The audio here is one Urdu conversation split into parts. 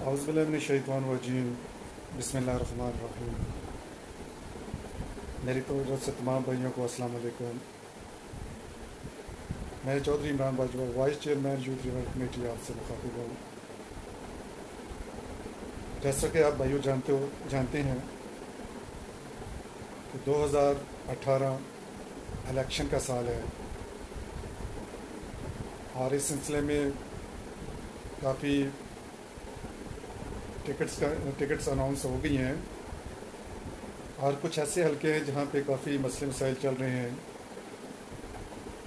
اعوذ باللہ من الشیطان الرجیم بسم اللہ الرحمن الرحیم. میری طرف سے تمام بھائیوں کو السلام علیکم. میں Chaudhry Imran Bajwa vice chairman youth revival committee آپ سے مخاطب ہوں. جیسا کہ آپ بھائیوں جانتے ہیں کہ 2018 الیکشن کا سال ہے اور اس سلسلے میں کافی ٹکٹس اناؤنس ہو گئی ہیں اور کچھ ایسے حلقے ہیں جہاں پہ کافی مسئلے مسائل چل رہے ہیں.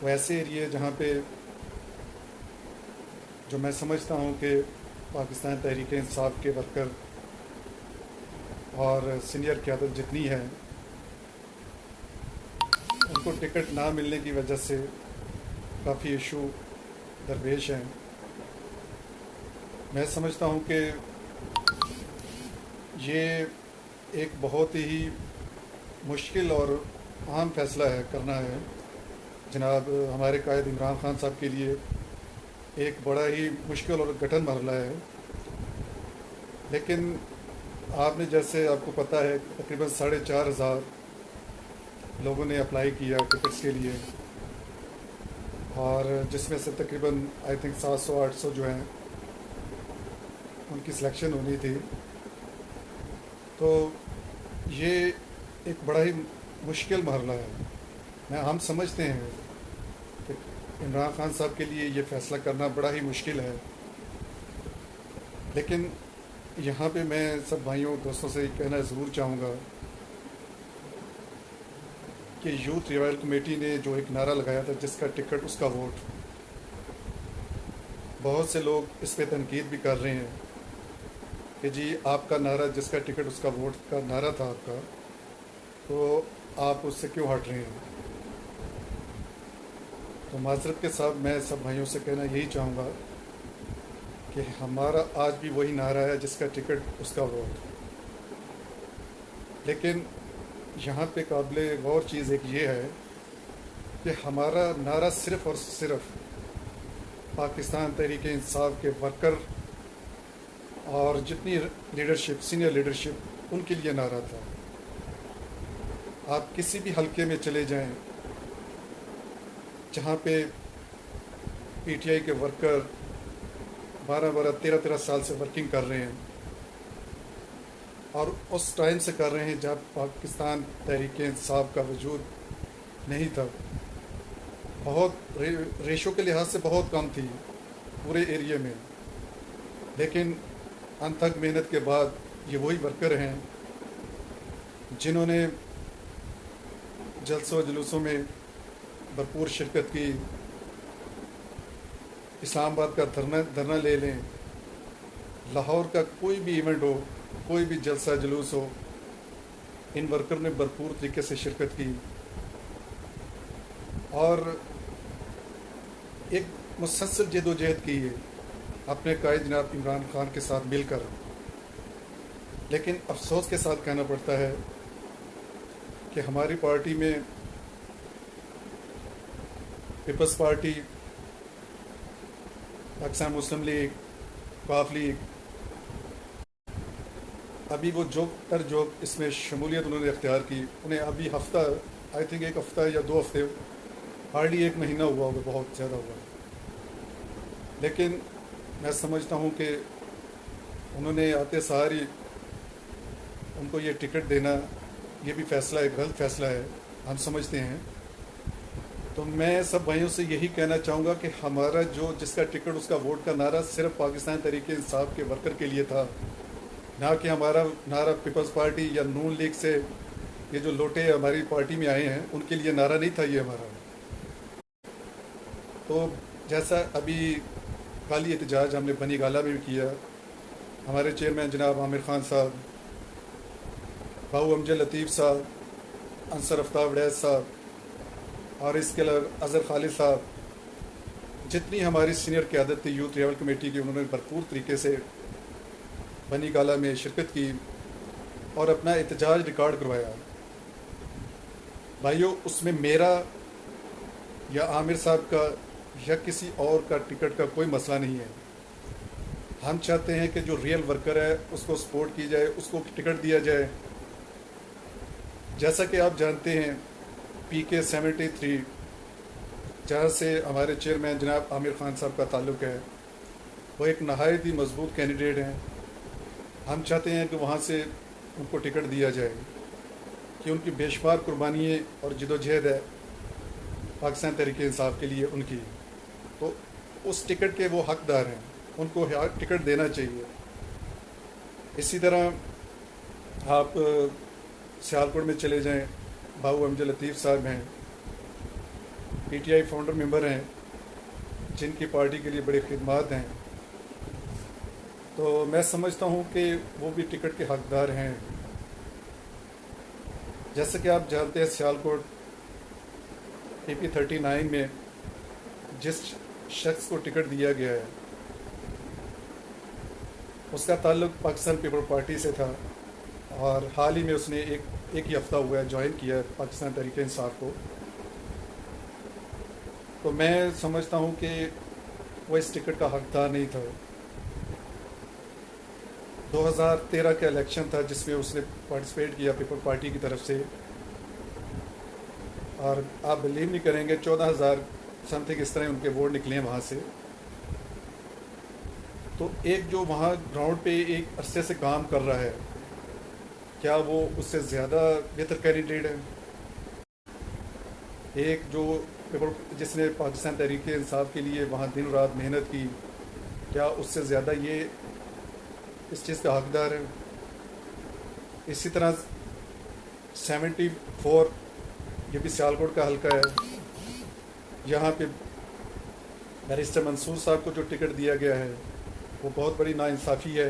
وہ ایسے ایریے جہاں پہ جو میں سمجھتا ہوں کہ پاکستان تحریک انصاف کے ورکر اور سینئر قیادت جتنی ہے ان کو ٹکٹ نہ ملنے کی وجہ سے کافی ایشو درپیش ہیں. میں سمجھتا ہوں کہ یہ ایک بہت ہی مشکل اور اہم فیصلہ کرنا ہے. جناب ہمارے قائد عمران خان صاحب کے لیے ایک بڑا ہی مشکل اور کٹھن مرحلہ ہے. لیکن آپ نے جیسے آپ کو پتہ ہے تقریباً 4,500 لوگوں نے اپلائی کیا ٹکٹس کے لیے اور جس میں سے تقریباً 700-800 جو ہیں ان کی سلیکشن ہونی تھی. تو یہ ایک بڑا ہی مشکل مرحلہ ہے. ہم سمجھتے ہیں کہ عمران خان صاحب کے لیے یہ فیصلہ کرنا بڑا ہی مشکل ہے. لیکن یہاں پہ میں سب بھائیوں دوستوں سے کہنا ضرور چاہوں گا کہ یوتھ ریوائول کمیٹی نے جو ایک نعرہ لگایا تھا جس کا ٹکٹ اس کا ووٹ، بہت سے لوگ اس پہ تنقید بھی کر رہے ہیں کہ جی آپ کا نعرہ جس کا ٹکٹ اس کا ووٹ کا نعرہ تھا آپ کا، تو آپ اس سے کیوں ہٹ رہے ہیں. تو معذرت کے ساتھ میں سب بھائیوں سے کہنا یہی چاہوں گا کہ ہمارا آج بھی وہی نعرہ ہے جس کا ٹکٹ اس کا ووٹ. لیکن یہاں پہ قابل غور چیز ایک یہ ہے کہ ہمارا نعرہ صرف اور صرف پاکستان تحریک انصاف کے ورکر اور جتنی لیڈرشپ سینئر لیڈرشپ ان کے لیے نعرہ تھا. آپ کسی بھی حلقے میں چلے جائیں جہاں پہ پی ٹی آئی کے ورکر 13 سال سے ورکنگ کر رہے ہیں اور اس ٹائم سے کر رہے ہیں جب پاکستان تحریک انصاف کا وجود نہیں تھا. بہت ریشو کے لحاظ سے بہت کم تھی پورے ایریے میں. لیکن انتھک محنت کے بعد یہ وہی ورکر ہیں جنہوں نے جلسوں و جلوسوں میں بھرپور شرکت کی. اسلام آباد کا دھرنا لے لیں، لاہور کا کوئی بھی ایونٹ ہو، کوئی بھی جلسہ جلوس ہو، ان ورکر نے بھرپور طریقے سے شرکت کی اور ایک مسلسل جد و جہد کی ہے اپنے قائد جناب عمران خان کے ساتھ مل کر. لیکن افسوس کے ساتھ کہنا پڑتا ہے کہ ہماری پارٹی میں پیپلز پارٹی، پاکستان مسلم لیگ، وقف لیگ، ابھی وہ جو اس میں شمولیت انہوں نے اختیار کی، انہیں ابھی ہفتہ آئی تھنک ایک ہفتہ یا 2 ہفتے، ہارڈلی 1 مہینہ ہوا ہوگا، بہت زیادہ ہوا. لیکن میں سمجھتا ہوں کہ انہوں نے آتے ساری ان کو یہ ٹکٹ دینا یہ بھی فیصلہ ایک غلط فیصلہ ہے، ہم سمجھتے ہیں. تو میں سب بھائیوں سے یہی کہنا چاہوں گا کہ ہمارا جس کا ٹکٹ اس کا ووٹ کا نعرہ صرف پاکستان تحریک انصاف کے ورکر کے لیے تھا، نہ کہ ہمارا نعرہ پیپلز پارٹی یا نون لیگ سے یہ جو لوٹے ہماری پارٹی میں آئے ہیں ان کے لیے نعرہ نہیں تھا یہ ہمارا. تو جیسا ابھی کالی احتجاج ہم نے بنی گالہ میں بھی کیا، ہمارے چیئرمین جناب عامر خان صاحب، بھاؤ امجد لطیف صاحب، انصر آفتاب وڑیز صاحب اور اس کے علاوہ اظہر خالد صاحب، جتنی ہماری سینئر قیادت تھی یوتھ ریوائول کمیٹی کی، انہوں نے بھرپور طریقے سے بنی گالہ میں شرکت کی اور اپنا احتجاج ریکارڈ کروایا. بھائیو اس میں میرا یا عامر صاحب کا یا کسی اور کا ٹکٹ کا کوئی مسئلہ نہیں ہے. ہم چاہتے ہیں کہ جو ریئل ورکر ہے اس کو سپورٹ کی جائے، اس کو ٹکٹ دیا جائے. جیسا کہ آپ جانتے ہیں PK-73 جہاں سے ہمارے چیئرمین جناب عامر خان صاحب کا تعلق ہے، وہ ایک نہایت ہی مضبوط کینڈیڈیٹ ہیں. ہم چاہتے ہیں کہ وہاں سے ان کو ٹکٹ دیا جائے کہ ان کی بے شمار قربانیاں اور جد و جہد ہے پاکستان تحریک انصاف کے لیے ان کی، تو اس ٹکٹ کے وہ حقدار ہیں، ان کو ٹکٹ دینا چاہیے. اسی طرح آپ سیالکوٹ میں چلے جائیں، بابو امجد لطیف صاحب ہیں، PTI فاؤنڈر ممبر ہیں، جن کی پارٹی کے لیے بڑی خدمات ہیں. تو میں سمجھتا ہوں کہ وہ بھی ٹکٹ کے حقدار ہیں. جیسا کہ آپ جانتے ہیں سیالکوٹ PP-39 میں جس شخص کو ٹکٹ دیا گیا ہے اس کا تعلق پاکستان پیپل پارٹی سے تھا، اور حال ہی میں اس نے ایک ہی ہفتہ ہوا ہے جوائن کیا ہے پاکستان تحریک انصاف کو. تو میں سمجھتا ہوں کہ وہ اس ٹکٹ کا حقدار نہیں تھا. 2013 کا الیکشن تھا جس میں اس نے پارٹیسپیٹ کیا پیپل پارٹی کی طرف سے، اور آپ بلیو نہیں کریں گے 14,000 سم تھنگ اس طرح ان کے ووٹ نکلے ہیں وہاں سے. تو ایک جو وہاں گراؤنڈ پہ ایک عرصے سے کام کر رہا ہے، کیا وہ اس سے زیادہ بہتر کینڈیڈیٹ ہے؟ ایک جو جس نے پاکستان تحریک انصاف کے لیے وہاں دن رات محنت کی، کیا اس سے زیادہ یہ اس چیز کا حقدار ہے؟ اسی طرح 74 یہ بھی سیالکوٹ کا حلقہ ہے، یہاں پہ بیرسٹر منصور صاحب کو جو ٹکٹ دیا گیا ہے وہ بہت بڑی ناانصافی ہے.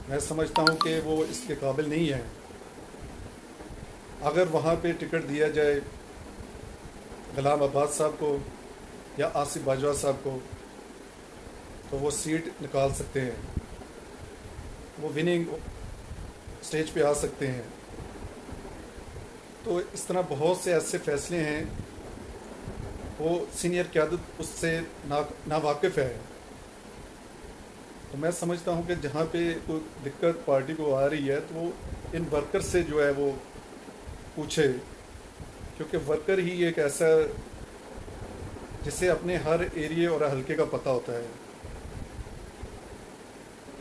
میں سمجھتا ہوں کہ وہ اس کے قابل نہیں ہے. اگر وہاں پہ ٹکٹ دیا جائے غلام عباس صاحب کو یا آصف باجوہ صاحب کو تو وہ سیٹ نکال سکتے ہیں، وہ وننگ سٹیج پہ آ سکتے ہیں. تو اس طرح بہت سے ایسے فیصلے ہیں، وہ سینئر قیادت اس سے ناواقف ہے. تو میں سمجھتا ہوں کہ جہاں پہ کوئی دقت پارٹی کو آ رہی ہے تو وہ ان ورکر سے جو ہے وہ پوچھے، کیونکہ ورکر ہی ایک ایسا جسے اپنے ہر ایریے اور حلقے کا پتہ ہوتا ہے.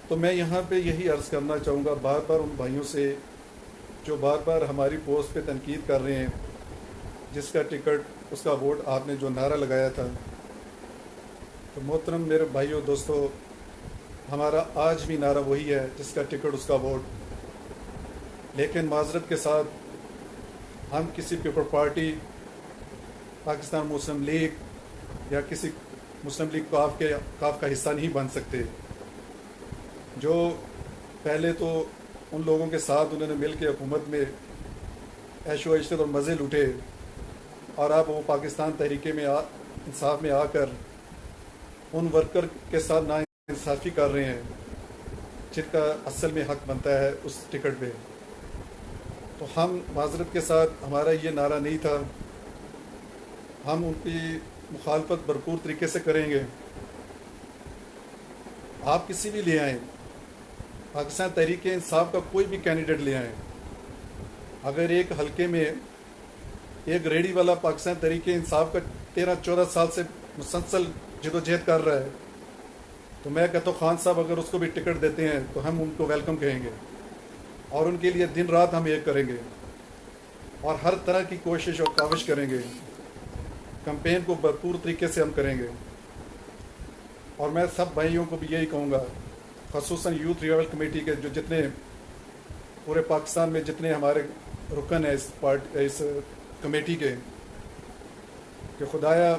تو میں یہاں پہ یہی عرض کرنا چاہوں گا بار بار ان بھائیوں سے جو بار بار ہماری پوسٹ پہ تنقید کر رہے ہیں، جس کا ٹکٹ اس کا ووٹ آپ نے جو نعرہ لگایا تھا. تو محترم میرے بھائیوں دوستو، ہمارا آج بھی نعرہ وہی ہے، جس کا ٹکٹ اس کا ووٹ. لیکن معذرت کے ساتھ ہم کسی پیپل پارٹی، پاکستان مسلم لیگ یا کسی مسلم لیگ کاف کا حصہ نہیں بن سکتے، جو پہلے تو ان لوگوں کے ساتھ انہوں نے مل کے حکومت میں عیش و عشرت اور مزے لوٹے، اور اب وہ پاکستان تحریک میں انصاف میں آ کر ان ورکر کے ساتھ ناانصافی کر رہے ہیں جن کا اصل میں حق بنتا ہے اس ٹکٹ پہ. تو ہم معذرت کے ساتھ ہمارا یہ نعرہ نہیں تھا، ہم ان کی مخالفت بھرپور طریقے سے کریں گے. آپ کسی بھی لے آئیں، پاکستان تحریک انصاف کا کوئی بھی کینڈیڈیٹ لے آئیں، اگر ایک حلقے میں ایک ریڑھی والا پاکستان تحریک انصاف کا 13-14 سال سے مسلسل جد و جہد کر رہا ہے، تو میں کہتا ہوں خان صاحب اگر اس کو بھی ٹکٹ دیتے ہیں تو ہم ان کو ویلکم کہیں گے، اور ان کے لیے دن رات ہم ایک کریں گے، اور ہر طرح کی کوشش اور کاوش کریں گے. کمپین کو بھرپور طریقے سے ہم کریں گے. اور میں سب بھائیوں کو بھی یہی کہوں گا، خصوصاً یوتھ ریوائول کمیٹی کے جو جتنے پورے پاکستان میں جتنے ہمارے رکن ہیں اس کمیٹی کے، کہ خدایا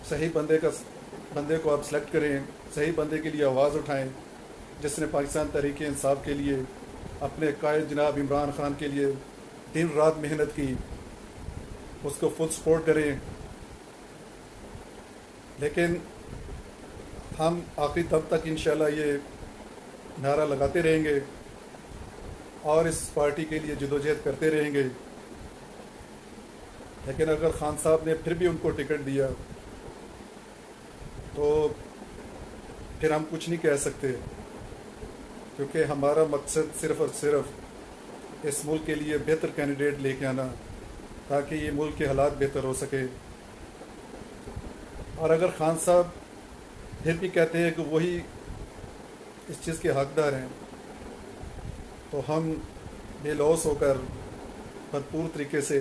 صحیح بندے کو آپ سلیکٹ کریں، صحیح بندے کے لیے آواز اٹھائیں، جس نے پاکستان تحریک انصاف کے لیے اپنے قائد جناب عمران خان کے لیے دن رات محنت کی، اس کو فل سپورٹ کریں. لیکن ہم آخری دم تک انشاءاللہ یہ نعرہ لگاتے رہیں گے اور اس پارٹی کے لیے جدوجہد کرتے رہیں گے. لیکن اگر خان صاحب نے پھر بھی ان کو ٹکٹ دیا تو پھر ہم کچھ نہیں کہہ سکتے، کیونکہ ہمارا مقصد صرف اور صرف اس ملک کے لیے بہتر کینڈیڈیٹ لے کے آنا، تاکہ یہ ملک کے حالات بہتر ہو سکے۔ اور اگر خان صاحب پھر بھی کہتے ہیں کہ وہی اس چیز کے حقدار ہیں، تو ہم بے لوث ہو کر بھرپور طریقے سے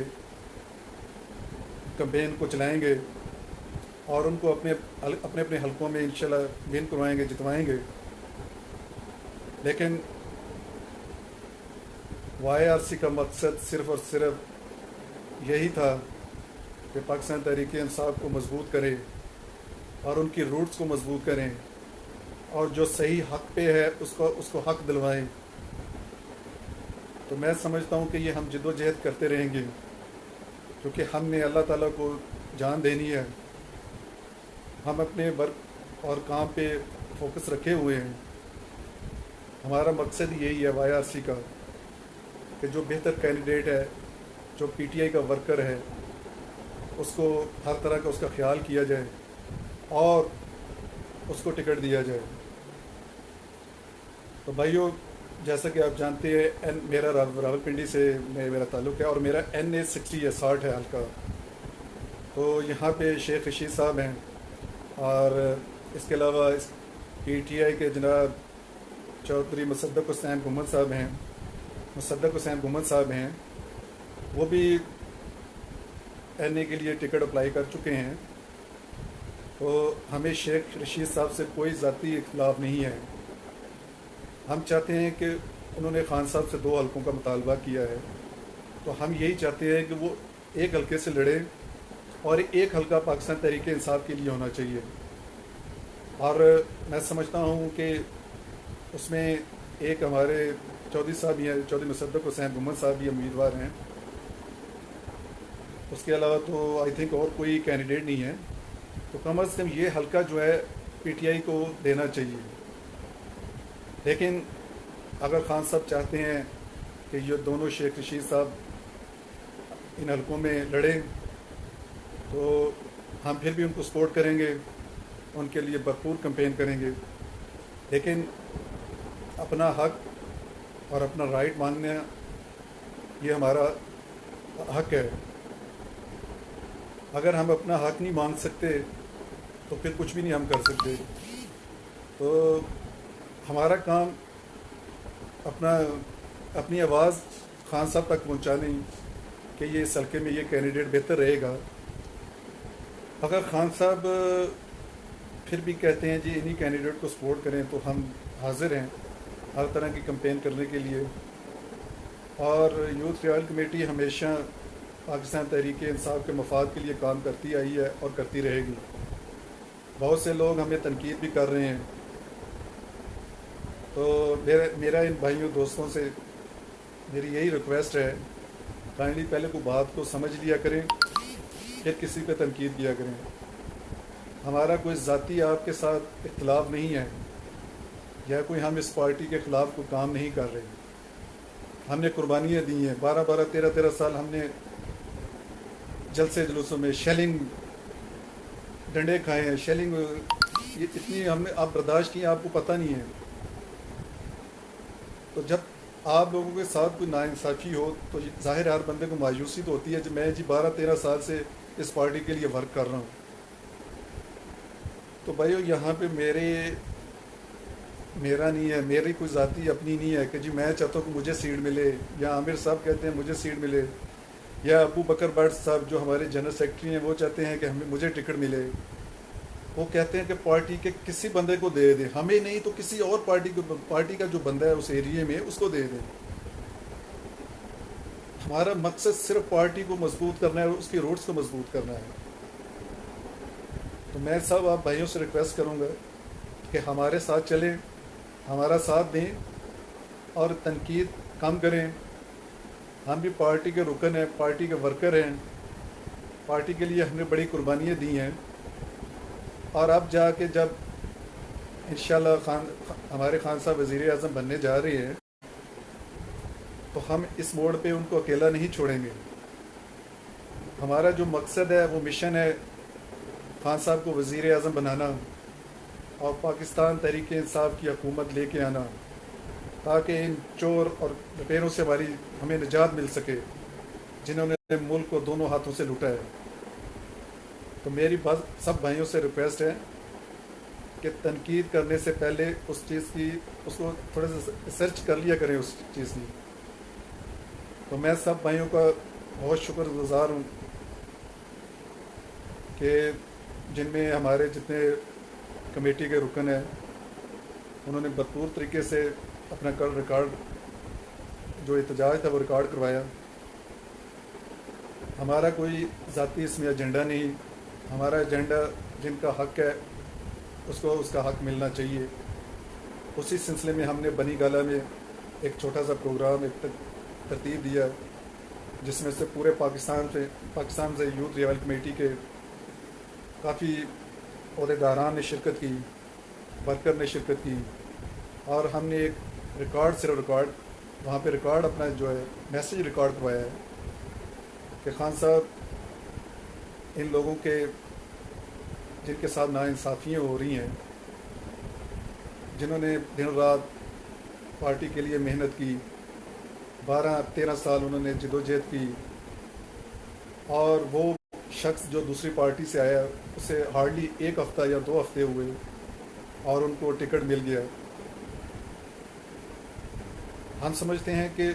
کمپین کو چلائیں گے اور ان کو اپنے اپنے حلقوں میں انشاءاللہ ون کروائیں گے، جتوائیں گے۔ لیکن وائی آر سی کا مقصد صرف اور صرف یہی تھا کہ پاکستان تحریک انصاف کو مضبوط کرے اور ان کی روٹس کو مضبوط کریں، اور جو صحیح حق پہ ہے اس کو حق دلوائیں۔ تو میں سمجھتا ہوں کہ یہ ہم جد و جہد کرتے رہیں گے، کیونکہ ہم نے اللہ تعالیٰ کو جان دینی ہے۔ ہم اپنے ورک اور کام پہ فوکس رکھے ہوئے ہیں۔ ہمارا مقصد یہی ہے وائی آر سی کا، کہ جو بہتر کینڈیڈیٹ ہے، جو پی ٹی آئی کا ورکر ہے، اس کو ہر طرح کا اس کا خیال کیا جائے اور اس کو ٹکٹ دیا جائے۔ تو بھائیو، جیسا کہ آپ جانتے ہیں میرا راولپنڈی سے میرا تعلق ہے، اور میرا NA 60 ہے، 60 ہے حلقہ۔ تو یہاں پہ شیخ رشید صاحب ہیں، اور اس کے علاوہ پی ٹی آئی کے جناب چودھری مصدق حسین گھمن صاحب ہیں، وہ بھی NA کے لیے ٹکٹ اپلائی کر چکے ہیں۔ تو ہمیں شیخ رشید صاحب سے کوئی ذاتی اختلاف نہیں ہے۔ ہم چاہتے ہیں کہ انہوں نے خان صاحب سے 2 حلقوں کا مطالبہ کیا ہے، تو ہم یہی چاہتے ہیں کہ وہ ایک حلقے سے لڑے، اور ایک حلقہ پاکستان تحریک انصاف کے لیے ہونا چاہیے۔ اور میں سمجھتا ہوں کہ اس میں ایک ہمارے چودھری صاحب بھی ہیں، چودھری مصدق حسین گھمن صاحب بھی امیدوار ہیں۔ اس کے علاوہ تو آئی تھنک اور کوئی کینڈیڈیٹ نہیں ہے۔ تو کم از کم یہ حلقہ جو ہے پی ٹی آئی کو دینا چاہیے۔ لیکن اگر خان صاحب چاہتے ہیں کہ یہ دونوں شیخ رشید صاحب ان حلقوں میں لڑیں، تو ہم پھر بھی ان کو سپورٹ کریں گے، ان کے لیے بھرپور کمپین کریں گے۔ لیکن اپنا حق اور اپنا رائٹ مانگنا یہ ہمارا حق ہے۔ اگر ہم اپنا حق نہیں مانگ سکتے تو پھر کچھ بھی نہیں ہم کر سکتے۔ تو ہمارا کام اپنی آواز خان صاحب تک پہنچانی کہ یہ اس حلقے میں یہ کینڈیڈیٹ بہتر رہے گا۔ اگر خان صاحب پھر بھی کہتے ہیں جی انہی کینڈیڈیٹ کو سپورٹ کریں، تو ہم حاضر ہیں ہر طرح کی کمپین کرنے کے لیے۔ اور یوتھ ریال کمیٹی ہمیشہ پاکستان تحریک انصاف کے مفاد کے لیے کام کرتی آئی ہے اور کرتی رہے گی۔ بہت سے لوگ ہمیں تنقید بھی کر رہے ہیں، تو میرا ان بھائیوں دوستوں سے میری یہی ریکویسٹ ہے، کائنڈلی پہلے کوئی بات کو سمجھ لیا کریں، پھر کسی پہ تنقید کیا کریں۔ ہمارا کوئی ذاتی آپ کے ساتھ اختلاف نہیں ہے، یا کوئی ہم اس پارٹی کے خلاف کوئی کام نہیں کر رہے۔ ہم نے قربانیاں دی ہیں، 13 سال ہم نے جلسے جلوسوں میں شیلنگ ڈنڈے کھائے ہیں، شیلنگ یہ اتنی ہم نے آپ برداشت کی، آپ کو پتہ نہیں ہے۔ تو جب آپ لوگوں کے ساتھ کوئی ناانصافی ہو تو ظاہر ہر بندے کو مایوسی تو ہوتی ہے، میں 12-13 سال سے اس پارٹی کے لیے ورک کر رہا ہوں۔ تو بھائیو، یہاں پہ میرا نہیں ہے، میری کوئی ذاتی اپنی نہیں ہے کہ جی میں چاہتا ہوں کہ مجھے سیٹ ملے، یا عامر صاحب کہتے ہیں مجھے سیٹ ملے، یا ابو بکر بٹ صاحب جو ہمارے جنرل سیکرٹری ہیں وہ چاہتے ہیں کہ مجھے ٹکٹ ملے۔ وہ کہتے ہیں کہ پارٹی کے کسی بندے کو دے دیں، ہمیں نہیں تو کسی اور پارٹی کا جو بندہ ہے اس ایریے میں اس کو دے دیں۔ ہمارا مقصد صرف پارٹی کو مضبوط کرنا ہے اور اس کی روٹس کو مضبوط کرنا ہے۔ تو میں سب آپ بھائیوں سے ریکویسٹ کروں گا کہ ہمارے ساتھ چلیں، ہمارا ساتھ دیں اور تنقید کم کریں۔ ہم بھی پارٹی کے رکن ہیں، پارٹی کے ورکر ہیں، پارٹی کے لیے ہم نے بڑی قربانیاں دی ہیں، اور اب جا کے جب انشاءاللہ ہمارے خان صاحب وزیر اعظم بننے جا رہے ہیں تو ہم اس موڑ پہ ان کو اکیلا نہیں چھوڑیں گے۔ ہمارا جو مقصد ہے وہ مشن ہے خان صاحب کو وزیر اعظم بنانا، اور پاکستان تحریک انصاف کی حکومت لے کے آنا تاکہ ان چور اور لٹیروں سے ہمیں نجات مل سکے جنہوں نے ملک کو دونوں ہاتھوں سے لوٹا ہے۔ تو میری سب بھائیوں سے ریکویسٹ ہے کہ تنقید کرنے سے پہلے اس کو تھوڑا سا ریسرچ کر لیا کریں اس چیز کی۔ تو میں سب بھائیوں کا بہت شکر گزار ہوں کہ جن میں ہمارے جتنے کمیٹی کے رکن ہیں انہوں نے بھرپور طریقے سے اپنا ریکارڈ جو احتجاج تھا وہ ریکارڈ کروایا۔ ہمارا کوئی ذاتی اس میں ایجنڈا نہیں، ہمارا ایجنڈا جن کا حق ہے اس کو اس کا حق ملنا چاہیے۔ اسی سلسلے میں ہم نے بنی گالہ میں ایک چھوٹا سا پروگرام ترتیب دیا جس میں سے پورے پاکستان سے یوتھ ریوائل کمیٹی کے کافی عہدیداران نے شرکت کی، ورکر نے شرکت کی، اور ہم نے ایک ریکارڈ وہاں پہ ریکارڈ اپنا جو ہے میسیج ریکارڈ کروایا ہے کہ خان صاحب ان لوگوں کے جن کے ساتھ ناانصافیاں ہو رہی ہیں، جنہوں نے دن رات پارٹی کے لیے محنت کی، 12-13 سال انہوں نے جدوجہد کی، اور وہ شخص جو دوسری پارٹی سے آیا اسے ہارڈلی 1 ہفتہ یا 2 ہفتے ہوئے اور ان کو ٹکٹ مل گیا۔ ہم سمجھتے ہیں کہ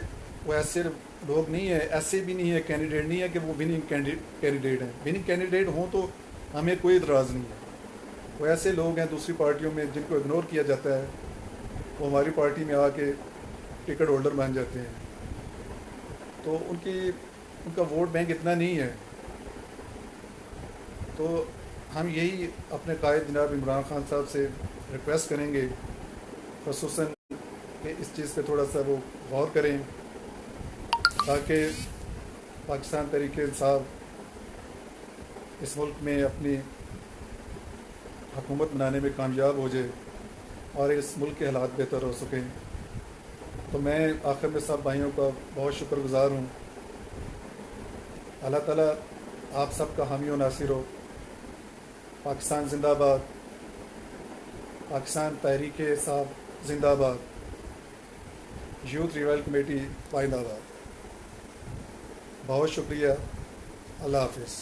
وہ ایسے لوگ نہیں ہیں، ایسے بھی نہیں ہے کینڈیڈیٹ نہیں ہے کہ وہ وننگ کینڈیڈیٹ ہیں۔ وننگ کینڈیڈیٹ ہوں تو ہمیں کوئی اعتراض نہیں ہے، وہ ایسے لوگ ہیں دوسری پارٹیوں میں جن کو اگنور کیا جاتا ہے، وہ ہماری پارٹی میں آ کے ٹکٹ ہولڈر بن جاتے ہیں، تو ان کا ووٹ بینک اتنا نہیں ہے۔ تو ہم یہی اپنے قائد جناب عمران خان صاحب سے ریکویسٹ کریں گے خصوصاً کہ اس چیز پہ تھوڑا سا وہ غور کریں تاکہ پاکستان تحریک انصاف اس ملک میں اپنی حکومت بنانے میں کامیاب ہو جائے اور اس ملک کے حالات بہتر ہو سکیں۔ تو میں آخر میں سب بھائیوں کا بہت شکر گزار ہوں۔ اللہ تعالیٰ آپ سب کا حامی و ناصر ہو۔ پاکستان زندہ باد، پاکستان تحریک انصاف زندہ باد، یوتھ ریوائل کمیٹی پائندہ باد۔ بہت شکریہ، اللہ حافظ۔